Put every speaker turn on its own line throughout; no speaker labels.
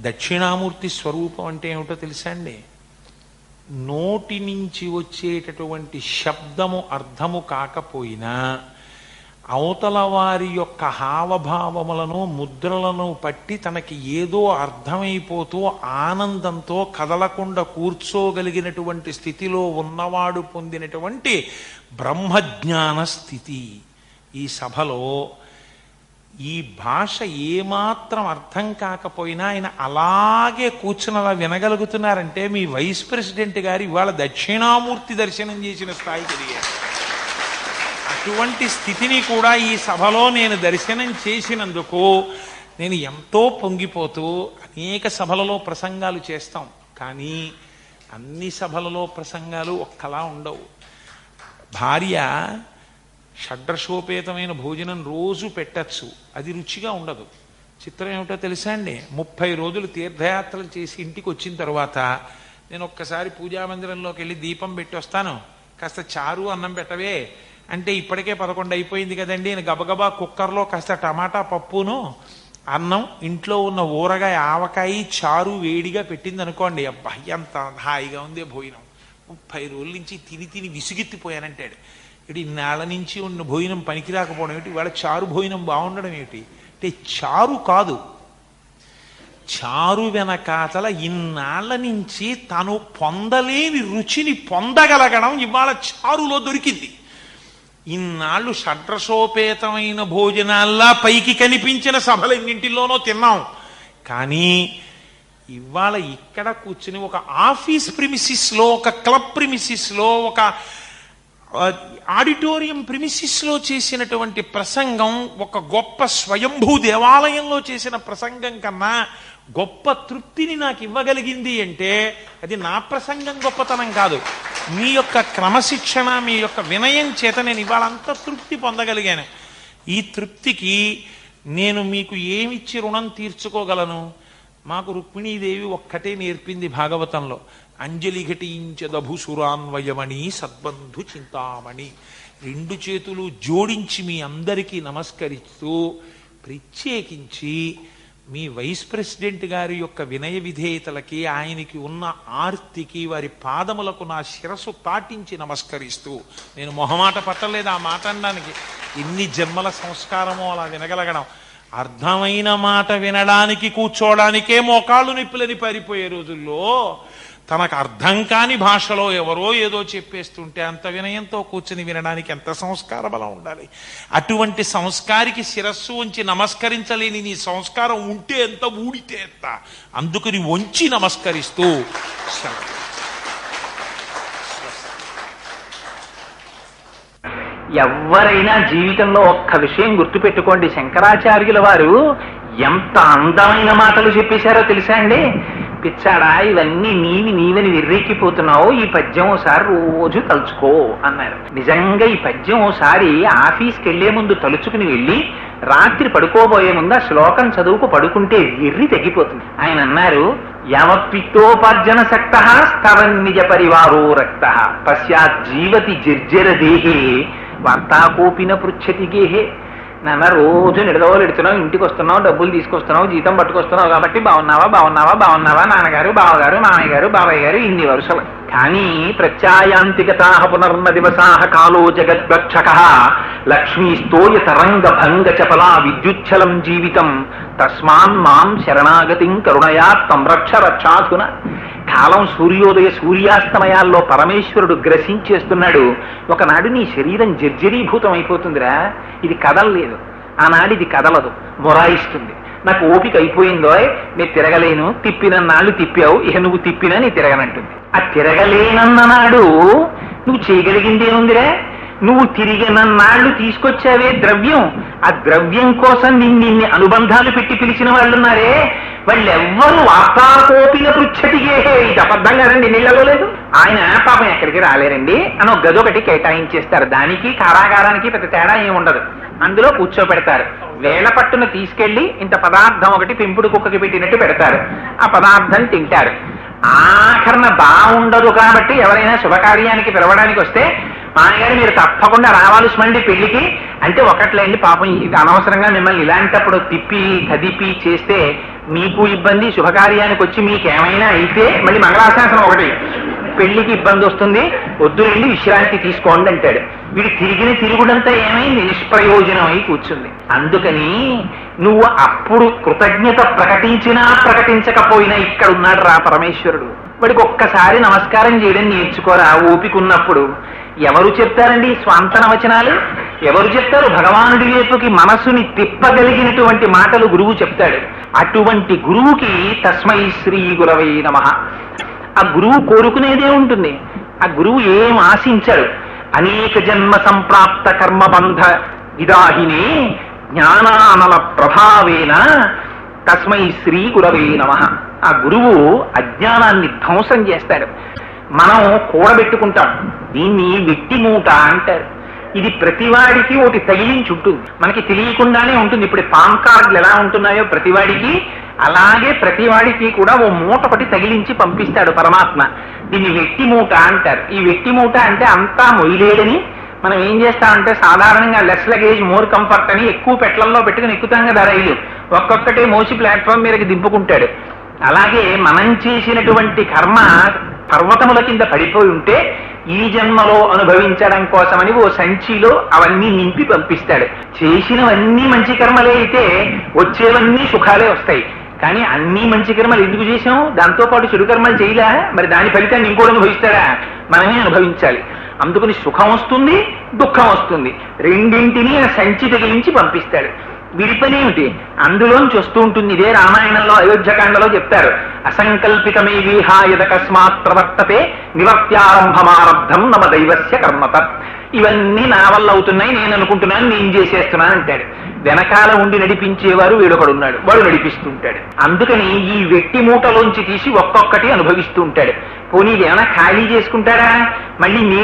దక్షిణామూర్తి స్వరూపం అంటే ఏమిటో తెలుసా అండి? నోటి నుంచి వచ్చేటటువంటి శబ్దము అర్థము కాకపోయినా అవతల వారి యొక్క హావభావములను ముద్రలను పట్టి తనకి ఏదో అర్థమైపోతూ ఆనందంతో కదలకుండా కూర్చోగలిగినటువంటి స్థితిలో ఉన్నవాడు పొందినటువంటి బ్రహ్మజ్ఞాన స్థితి. ఈ సభలో ఈ భాష ఏమాత్రం అర్థం కాకపోయినా ఆయన అలాగే కూర్చుని అలా వినగలుగుతున్నారంటే మీ వైస్ ప్రెసిడెంట్ గారు ఇవాళ దక్షిణామూర్తి దర్శనం చేసిన స్థాయికి ఎదిగారు. అటువంటి స్థితిని కూడా ఈ సభలో నేను దర్శనం చేసినందుకు నేను ఎంతో పొంగిపోతూ, అనేక సభలలో ప్రసంగాలు చేస్తాం, కానీ అన్ని సభలలో ప్రసంగాలు ఒక్కలా ఉండవు. భార్య షడ్రసోపేతమైన భోజనం రోజు పెట్టచ్చు, అది రుచిగా ఉండదు. చిత్రం ఏమిటో తెలుసా అండి? 30 రోజులు తీర్థయాత్రలు చేసి ఇంటికి వచ్చిన తర్వాత నేను ఒక్కసారి పూజామందిరంలోకి వెళ్ళి దీపం పెట్టి వస్తాను, కాస్త చారు అన్నం పెట్టవే అంటే ఇప్పటికే 11 అయిపోయింది కదండి. నేను గబగబా కుక్కర్లో కాస్త టమాటా పప్పును అన్నం, ఇంట్లో ఉన్న ఊరగాయ ఆవకాయ చారు వేడిగా పెట్టింది అనుకోండి, అబ్బా ఎంత హాయిగా ఉంది భోజనం. 30 రోజుల నుంచి తిని తిని విసుగెత్తిపోయానంటాడు. ఇటు ఇన్నాళ్ళ నుంచి ఉన్న భోజనం పనికి రాకపోవడం ఏమిటి, ఇవాళ చారు భోజనం బాగుండడం ఏమిటి అంటే చారు కాదు, చారు వెనకాతల ఇన్నాళ్ళ నుంచి తను పొందలేని రుచిని పొందగలగడం ఇవాళ చారులో దొరికింది. ఇన్నాళ్ళు షడ్రసోపేతమైన భోజనాల్లా పైకి కనిపించిన సభలు ఎన్నింటిలోనో తిన్నాం, కానీ ఇవాళ ఇక్కడ కూర్చుని ఒక ఆఫీస్ ప్రిమిసిస్లో, ఒక క్లబ్ ప్రిమిసిస్లో, ఒక ఆడిటోరియం ప్రిమిసిస్లో చేసినటువంటి ప్రసంగం ఒక గొప్ప స్వయంభూ దేవాలయంలో చేసిన ప్రసంగం కన్నా గొప్ప తృప్తిని నాకు ఇవ్వగలిగింది అంటే అది నా ప్రసంగం గొప్పతనం కాదు, మీ యొక్క క్రమశిక్షణ, మీ యొక్క వినయం చేత నేను ఇవాళ అంత తృప్తి పొందగలిగాను. ఈ తృప్తికి నేను మీకు ఏమిచ్చి రుణం తీర్చుకోగలను? మాకు రుక్మిణీదేవి ఒక్కటే నేర్పింది భాగవతంలో, అంజలి ఘటించదభుసురాన్వయమణి సద్బంధు చింతామణి. 2 చేతులు జోడించి మీ అందరికీ నమస్కరిస్తూ ప్రత్యేకించి మీ వైస్ ప్రెసిడెంట్ గారి యొక్క వినయ విధేయతలకి, ఆయనకి ఉన్న ఆర్తికి, వారి పాదములకు నా శిరస్సు తాటించి నమస్కరిస్తూ, నేను మొహమాట పట్టలేదు ఆ మాట అనడానికి. ఎన్ని జన్మల సంస్కారమో అలా వినగలగడం. అర్థమైన మాట వినడానికి కూర్చోవడానికే మోకాళ్ళు నిప్పులని పారిపోయే రోజుల్లో తనకు అర్థం కాని భాషలో ఎవరో ఏదో చెప్పేస్తుంటే అంత వినయంతో కూర్చుని వినడానికి ఎంత సంస్కార బలం ఉండాలి. అటువంటి సంస్కారికి శిరస్సు ఉంచి నమస్కరించలేని నీ సంస్కారం ఉంటే ఎంత, ఊడితే ఎంత. అందుకని వంచి నమస్కరిస్తూ
ఎవరైనా జీవితంలో ఒక్క విషయం గుర్తుపెట్టుకోండి, శంకరాచార్యుల వారు ఎంత అందమైన మాటలు చెప్పేశారో తెలుసా అండి? పిచ్చాడా, ఇవన్నీ నీవని విర్రెక్కిపోతున్నావు, ఈ పద్యం ఓసారి రోజు తలుచుకో అన్నారు. నిజంగా ఈ పద్యం ఓసారి ఆఫీస్కి వెళ్లే ముందు తలుచుకుని వెళ్ళి రాత్రి పడుకోబోయే ముందు ఆ శ్లోకం చదువుకు పడుకుంటే విర్రి తగ్గిపోతుంది. ఆయన అన్నారు, యమపిత్తోపార్జన శక్త స్తవన్నిజ పరివారో రక్త పశ్చాత్ జీవతి జర్జర దేహే వార్తాకోపిన పృచ్చతి గేహే. నాన్న రోజు నిడదవోలెడుతున్నావు, ఇంటికి వస్తున్నావు, డబ్బులు తీసుకొస్తున్నావు, జీతం పట్టుకొస్తున్నావు కాబట్టి బాగున్నావా బాగున్నావా బాగున్నావా నాన్నగారు, బావగారు, మామయ్య గారు, బాబాయ్ గారు, ఇన్ని వరుసలు. కానీ ప్రత్యాయాంతికతా పునర్న దివసాహ కాలో జగద్భక్షక లక్ష్మీస్తోయ తరంగ భంగ చపలా విద్యుచ్చలం జీవితం తస్మాన్ మాం శరణాగతిం కరుణయా తం రక్ష రక్షాధున. కాలం సూర్యోదయ సూర్యాస్తమయాల్లో పరమేశ్వరుడు గ్రసించేస్తున్నాడు. ఒకనాడు నీ శరీరం జర్జరీభూతం అయిపోతుందిరా, ఇది కదలలేదు, ఆనాడు ఇది కదలదు, మొరాయిస్తుంది. నాకు ఓపిక అయిపోయిందో, నేను తిరగలేను, తిప్పినన్నాళ్ళు తిప్పావు, ఇక నువ్వు తిప్పినా నీ తిరగనంటుంది. ఆ తిరగలేనన్ననాడు నువ్వు చేయగలిగింది ఏముందిరా? నువ్వు తిరిగినన్నాళ్ళు తీసుకొచ్చావే ద్రవ్యం, ఆ ద్రవ్యం కోసం నిన్ని అనుబంధాలు పెట్టి పిలిచిన వాళ్ళున్నారే, వాళ్ళెవ్వరూ వార్తాకోపిన పృచ్చతిగే. ఇది అబద్ధం కదండి, నీళ్ళలో లేదు. ఆయన పాపం ఎక్కడికి రాలేరండి అని ఒక గదొకటి కేటాయించేస్తారు. దానికి కారాగారానికి పెద్ద తేడా ఏమి ఉండదు. అందులో కూర్చోబెడతారు. వేళ పట్టున తీసుకెళ్లి ఇంత పదార్థం ఒకటి పెంపుడు కుక్కకి పెట్టినట్టు పెడతారు. ఆ పదార్థం తింటారు. ఆఖరణ బాగుండదు కాబట్టి ఎవరైనా శుభకార్యానికి పిలవడానికి వస్తే, మామగారు మీరు తప్పకుండా రావాలి స్మండి పెళ్లికి అంటే, ఒకట్లేండి పాపం ఇది అనవసరంగా మిమ్మల్ని ఇలాంటప్పుడు తిప్పి కదిపి చేస్తే మీకు ఇబ్బంది, శుభకార్యానికి వచ్చి మీకేమైనా అయితే మళ్ళీ మంగళాశాసనం ఒకటి, పెళ్లికి ఇబ్బంది వస్తుంది, వద్దులేండి విశ్రాంతి తీసుకోండి అంటాడు. వీడు తిరిగిన తిరుగుడంతా ఏమైంది? నిష్ప్రయోజనమై కూర్చుంది. అందుకని నువ్వు అప్పుడు కృతజ్ఞత ప్రకటించినా ప్రకటించకపోయినా ఇక్కడ ఉన్నాడు రా పరమేశ్వరుడు. వాడికి ఒక్కసారి నమస్కారం చేయడం నేర్చుకోరా ఓపిక ఉన్నప్పుడు. ఎవరు చెప్తారండి స్వాంతన వచనాలు? ఎవరు చెప్తారు? భగవానుడి వైపుకి మనస్సుని తిప్పగలిగినటువంటి మాటలు గురువు చెప్తాడు. అటువంటి గురువుకి తస్మై శ్రీ గురవై నమః. ఆ గురువు కోరుకునేదే ఉంటుంది. ఆ గురువు ఏం ఆశించాడు? అనేక జన్మ సంప్రాప్త కర్మబంధ విదాహినే జ్ఞానానల ప్రభావేన తస్మై శ్రీ గురవే నమః. ఆ గురువు అజ్ఞానాన్ని ధ్వంసం చేస్తాడు. మనం కూడబెట్టుకుంటాం, దీన్ని వెట్టి మూట అంటారు. ఇది ప్రతివాడికి ఒకటి తగిలించి ఉంటుంది, మనకి తెలియకుండానే ఉంటుంది. ఇప్పుడు పాన్ కార్డులు ఎలా ఉంటున్నాయో ప్రతివాడికి, అలాగే ప్రతివాడికి కూడా ఓ మూట ఒకటి తగిలించి పంపిస్తాడు పరమాత్మ. దీన్ని వెట్టి మూట అంటారు. ఈ వెట్టి మూట అంటే అంతా మొయ్యలేడని మనం ఏం చేస్తామంటే సాధారణంగా లెస్ లగేజ్ మోర్ కంఫర్ట్ అని ఎక్కువ పెట్లల్లో పెట్టుకుని ఎక్కుతాం కదా రైలు, ఒక్కొక్కటే మోసి ప్లాట్ఫామ్ మీదకి దింపుకుంటాడు. అలాగే మనం చేసినటువంటి కర్మ పర్వతముల కింద పడిపోయి ఉంటే ఈ జన్మలో అనుభవించడం కోసమని ఓ సంచిలో అవన్నీ నింపి పంపిస్తాడు. చేసినవన్నీ మంచి కర్మలే అయితే వచ్చేవన్నీ సుఖాలే వస్తాయి. కానీ అన్ని మంచి కర్మలు ఎందుకు చేశాం? దాంతో పాటు చెడు కర్మలు చేయలే, మరి దాని ఫలితాన్ని ఇంకోటి అనుభవిస్తాడా? మనమే అనుభవించాలి. అందుకని సుఖం వస్తుంది, దుఃఖం వస్తుంది, రెండింటినీ ఆ సంచి తగిలించి పంపిస్తాడు. విడిపనేమిటి? అందులోంచి వస్తూ ఉంటుంది. ఇదే రామాయణంలో అయోధ్యకాండలో చెప్తారు. అసంకల్పితమే విహాయదకస్మాత్ ప్రవర్తతే నివర్త్యారంభమారబ్ధం నమ దైవస్య కర్మతత్. ఇవన్నీ నా వల్ల అవుతున్నాయి, నేను అనుకుంటున్నాను, నేను చేసేస్తున్నాను అంటాడు. వెనకాల ఉండి నడిపించేవారు వీడొకడున్నాడు, వాడు నడిపిస్తుంటాడు. అందుకని ఈ వెట్టి మూటలోంచి తీసి ఒక్కొక్కటి అనుభవిస్తూ ఉంటాడు. పోనీ ఏమైనా ఖాళీ చేసుకుంటాడా? మళ్ళీ నే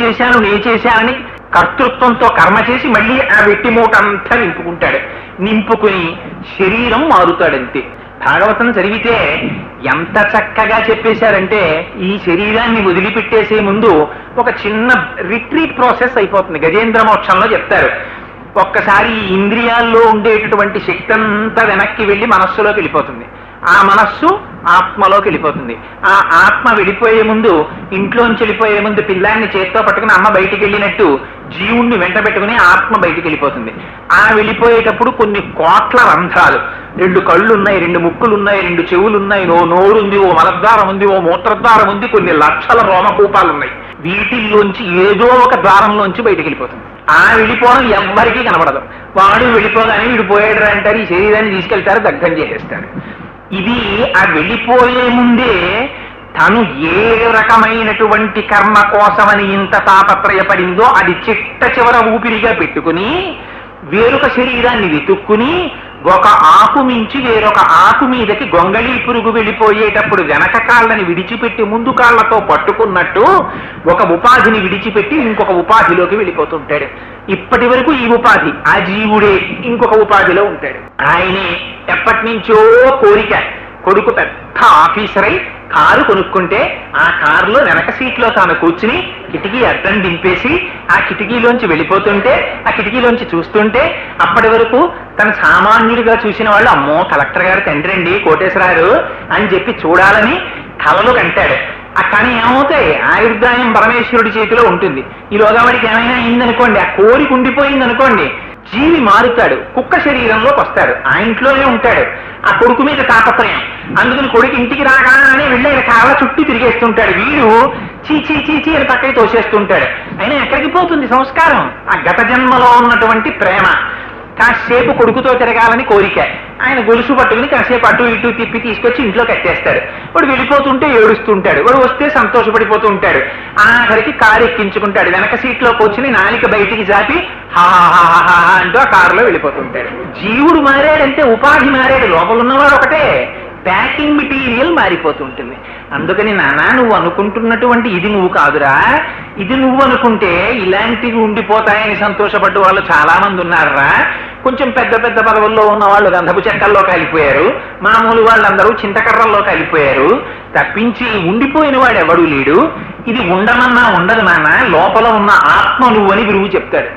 చేశానని కర్తృత్వంతో కర్మ చేసి మళ్ళీ ఆ వెట్టి మూట అంతా నింపుకుంటాడు. నింపుకుని శరీరం మారుతాడంతే. భాగవతం చదివితే ఎంత చక్కగా చెప్పేశారంటే ఈ శరీరాన్ని వదిలిపెట్టేసే ముందు ఒక చిన్న రిట్రీట్ ప్రాసెస్ అయిపోతుంది. గజేంద్ర మోక్షంలో చెప్తారు. ఒక్కసారి ఈ ఇంద్రియాల్లో ఉండేటటువంటి శక్తి అంతా వెనక్కి వెళ్ళి మనస్సులోకి వెళ్ళిపోతుంది. ఆ మనస్సు ఆత్మలోకి వెళ్ళిపోతుంది. ఆ ఆత్మ వెళ్ళిపోయే ముందు, ఇంట్లోంచి వెళ్ళిపోయే ముందు పిల్లాన్ని చేత్తో పట్టుకుని అమ్మ బయటికి వెళ్ళినట్టు జీవుణ్ణి వెంట పెట్టుకుని ఆత్మ బయటికి వెళ్ళిపోతుంది. ఆ వెళ్ళిపోయేటప్పుడు కొన్ని కోట్ల రంధ్రాలు, 2 కళ్ళు ఉన్నాయి, 2 ముక్కులు ఉన్నాయి, 2 చెవులు ఉన్నాయి, ఓ నోరు ఉంది, ఓ మలద్వారం ఉంది, ఓ మూత్రద్వారం ఉంది, కొన్ని లక్షల రోమకూపాలు ఉన్నాయి. వీటిల్లోంచి ఏదో ఒక ద్వారంలోంచి బయటికి వెళ్ళిపోతుంది. ఆ వెళ్ళిపోవడం ఎవ్వరికీ కనబడదు. వాడు వెళ్ళిపోగానే వీడు పోయాడు అంటారు. ఈ శరీరాన్ని తీసుకెళ్తారు, దగ్ధం చేసేస్తారు. ఇది ఆ వెళ్ళిపోయే ముందే తను ఏ రకమైనటువంటి కర్మ కోసమని ఇంత తాపత్రయపడిందో అది చిట్ట చివర ఊపిరిగా పెట్టుకుని వేరొక శరీరాన్ని వెతుక్కుని ఒక ఆకు మించి వేరొక ఆకు మీదకి గొంగళీ పురుగు వెళ్ళిపోయేటప్పుడు వెనక కాళ్ళని విడిచిపెట్టి ముందు కాళ్లతో పట్టుకున్నట్టు ఒక ఉపాధిని విడిచిపెట్టి ఇంకొక ఉపాధిలోకి వెళ్ళిపోతుంటాడు. ఇప్పటి వరకు ఈ ఉపాధి, ఆ జీవుడే ఇంకొక ఉపాధిలో ఉంటాడు. ఆయనే ఎప్పటి నుంచో కోరిక, కొడుకు పెద్ద ఆఫీసర్ అయి కారు కొనుక్కుంటే ఆ కారులో వెనక సీట్లో తాను కూర్చుని కిటికీ అద్దం దింపేసి ఆ కిటికీలోంచి వెళ్ళిపోతుంటే, ఆ కిటికీలోంచి చూస్తుంటే అప్పటి వరకు తన సామాన్యుడిగా చూసిన వాళ్ళు అమ్మో కలెక్టర్ గారు తండ్రి అండి కోటేశ్వరారు అని చెప్పి చూడాలని కలలు కంటాడు. కానీ ఏమవుతాయి? ఆయుర్దాయం పరమేశ్వరుడి చేతిలో ఉంటుంది. ఈలోగా వాడికి ఏమైనా అయిందనుకోండి, ఆ కోరిక ఉండిపోయిందనుకోండి, జీవి మారుతాడు, కుక్క శరీరంలోకి వస్తాడు, ఆ ఇంట్లోనే ఉంటాడు. ఆ కొడుకు మీద తాపత్రయం, అందుకని కొడుకు ఇంటికి రాగానే వెళ్ళి ఆయన కాళ్ళ చుట్టూ తిరిగేస్తుంటాడు. వీడు చీచీ చీచీ అని పక్కకి తోసేస్తుంటాడు. అయినా ఎక్కడికి పోతుంది సంస్కారం? ఆ గత జన్మలో ఉన్నటువంటి ప్రేమ. కాసేపు కొడుకుతో తిరగాలని కోరిక, ఆయన గొలుసు పట్టుకుని కాసేపు అటు ఇటు తిప్పి తీసుకొచ్చి ఇంట్లో కట్టేస్తాడు. వాడు వెళ్ళిపోతుంటే ఏడుస్తుంటాడు, వాడు వస్తే సంతోషపడిపోతూ ఉంటాడు. ఆఖరికి కారు ఎక్కించుకుంటాడు, వెనక సీట్లో కూర్చుని నాలిక బయటికి జాపి హాహాహాహా అంటూ ఆ కారులో వెళ్ళిపోతుంటాడు. జీవుడు మారాడంటే ఉపాధి మారాడు, లోపల ఉన్నవాడు ఒకటే, ప్యాకింగ్ మెటీరియల్ మారిపోతుంటుంది. అందుకని నాన్న నువ్వు అనుకుంటున్నటువంటి ఇది నువ్వు కాదురా, ఇది నువ్వు అనుకుంటే ఇలాంటివి ఉండిపోతాయని సంతోషపడ్డ వాళ్ళు చాలా మంది ఉన్నారా. కొంచెం పెద్ద పెద్ద పదవుల్లో ఉన్న వాళ్ళు గంధపు చెక్కల్లో కాలిపోయారు, మామూలు వాళ్ళందరూ చింతకర్రల్లో కాలిపోయారు. తప్పించి ఉండిపోయిన వాడు ఎవడూ లేడు. ఇది ఉండమన్నా ఉండదు నాన్న, లోపల ఉన్న ఆత్మ నువ్వు అని గురువు చెప్తాడు.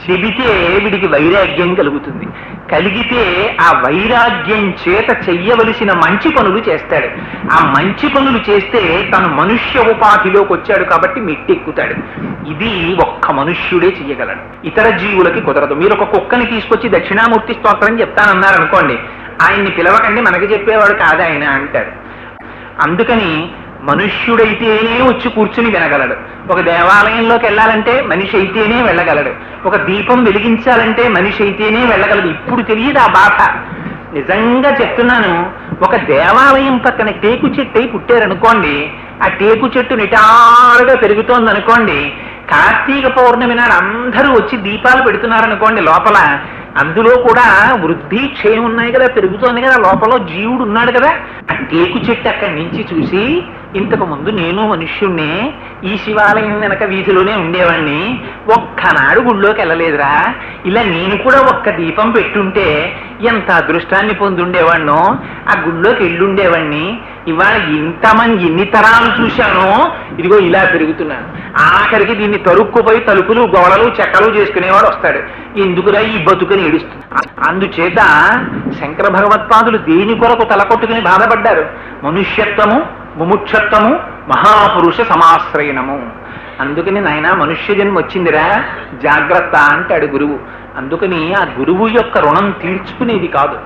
చెబితే వీడికి వైరాగ్యం కలుగుతుంది. కలిగితే ఆ వైరాగ్యం చేత చెయ్యవలసిన మంచి పనులు చేస్తాడు. ఆ మంచి పనులు చేస్తే తను మనుష్య ఉపాధిలోకి వచ్చాడు కాబట్టి మెట్టెక్కుతాడు. ఇది ఒక్క మనుష్యుడే చెయ్యగలడు, ఇతర జీవులకి కుదరదు. మీరు ఒక కుక్కని తీసుకొచ్చి దక్షిణామూర్తి స్తోత్రం చెప్తానన్నారు అనుకోండి, ఆయన్ని పిలవకండి, మనకి చెప్పేవాడు కాదు ఆయన అంటాడు. అందుకని మనుష్యుడైతేనే వచ్చి కూర్చుని వినగలడు. ఒక దేవాలయంలోకి వెళ్ళాలంటే మనిషి అయితేనే వెళ్ళగలడు. ఒక దీపం వెలిగించాలంటే మనిషి అయితేనే వెళ్ళగలడు. ఇప్పుడు తెలియదు ఆ బాధ. నిజంగా చెప్తున్నాను, ఒక దేవాలయం పక్కన టేకు చెట్టు అయి పుట్టారనుకోండి, ఆ టేకు చెట్టు నిటారుగా పెరుగుతోంది అనుకోండి, కార్తీక పౌర్ణమి నాడు అందరూ వచ్చి దీపాలు పెడుతున్నారనుకోండి, లోపల అందులో కూడా వృద్ధి క్షయం ఉన్నాయి కదా, పెరుగుతోంది కదా, లోపల జీవుడు ఉన్నాడు కదా. ఆ టేకు చెట్టు అక్కడి నుంచి చూసి, ఇంతకు ముందు నేను మనుష్యుణ్ణి, ఈ శివాలయం వెనక వీధిలోనే ఉండేవాణ్ణి, ఒక్కనాడు గుళ్ళోకి వెళ్ళలేదురా, ఇలా నేను కూడా ఒక్క దీపం పెట్టుంటే ఎంత అదృష్టాన్ని పొందుండేవాణ్ణో, ఆ గుళ్ళోకి వెళ్ళుండేవాణ్ణి, ఇవాళ ఇంతమంది ఎన్ని తరాలు చూశానో, ఇదిగో ఇలా పెరుగుతున్నాను. ఆఖరికి దీన్ని తరుక్కుపోయి తలుపులు గోడలు చెక్కలు చేసుకునేవాడు వస్తాడు, ఎందుకురా ఈ బతుకుని ఏడుస్తుంది. అందుచేత శంకర భగవత్పాదులు దేని కొరకు తలకొట్టుకుని బాధపడ్డారు? మనుష్యత్వము, ముముక్షత్వము, మహాపురుష సమాశ్రయణము. అందుకని నాయన మనుష్య జన్మ వచ్చిందిరా, జాగ్రత్త అంటాడు గురువు. అందుకని ఆ గురువు యొక్క రుణం తీర్చుకునేది కాదు.